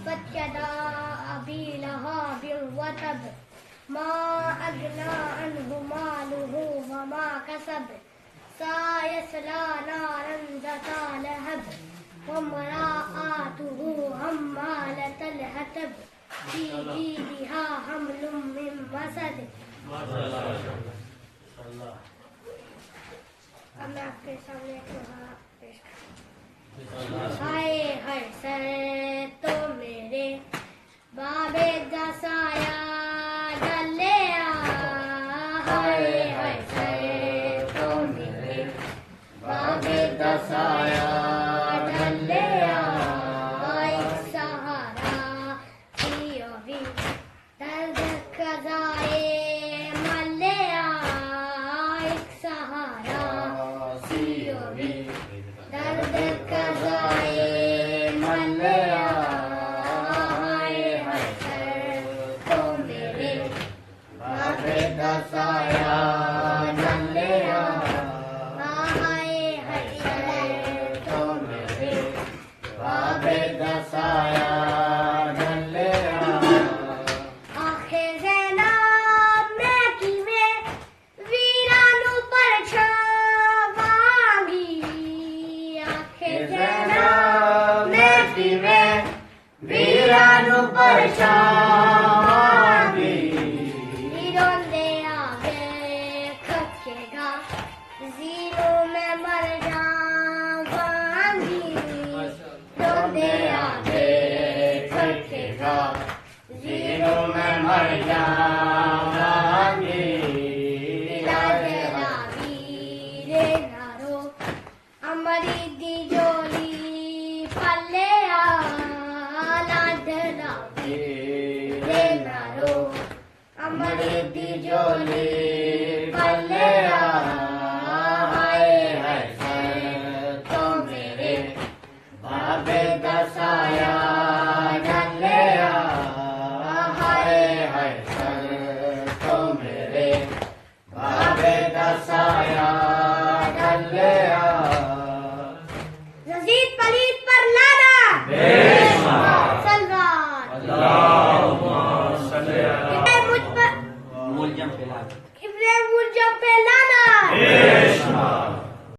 तब्बत यदा अबी लहाबिन वतब मा अगना अन्हु मालुहु वमा कसब सायस्ला नारन ज़ता लहब वमराअतुहु हम्मालतल हतब फी जीदिहा हम्लुम मिन मसद। अब मैं आपके सामने एक दोहा पेश करता हूँ। हाय हाय सर तो मेरे बाबे दसाया डलिया, हाय हाय सर तो मेरे बाबे दसाया डलिया, एक सहारा पियो भी दर्द कज़ाए मलिया, एक सहारा पियो भी दर्द कज़ाए मलिया, हाय हाय सर तो मेरे बाबे दसाया डलिया, हाय हाय सर तो मेरे बाबे दसाया डलिया। आखे ज़ैनब मैं किवें वीरानु परछावांगी, आखे ज़ैनब मैं किवें वीरानु परछावांगी, रोंदे आगे खकेगा ज़ीरो में मर जावांगी, रोंदे आगे खकेगा ज़ीरो में मर जावांगी, लाजरावी रे नारो अमरी दी जोली पल्लेया, लाजरावी रे नारो अमरी दी जोली पल्लेया, हाय हाय सर तो मेरे बाबे दसाया डलिया, हाय हाय सर तो मेरे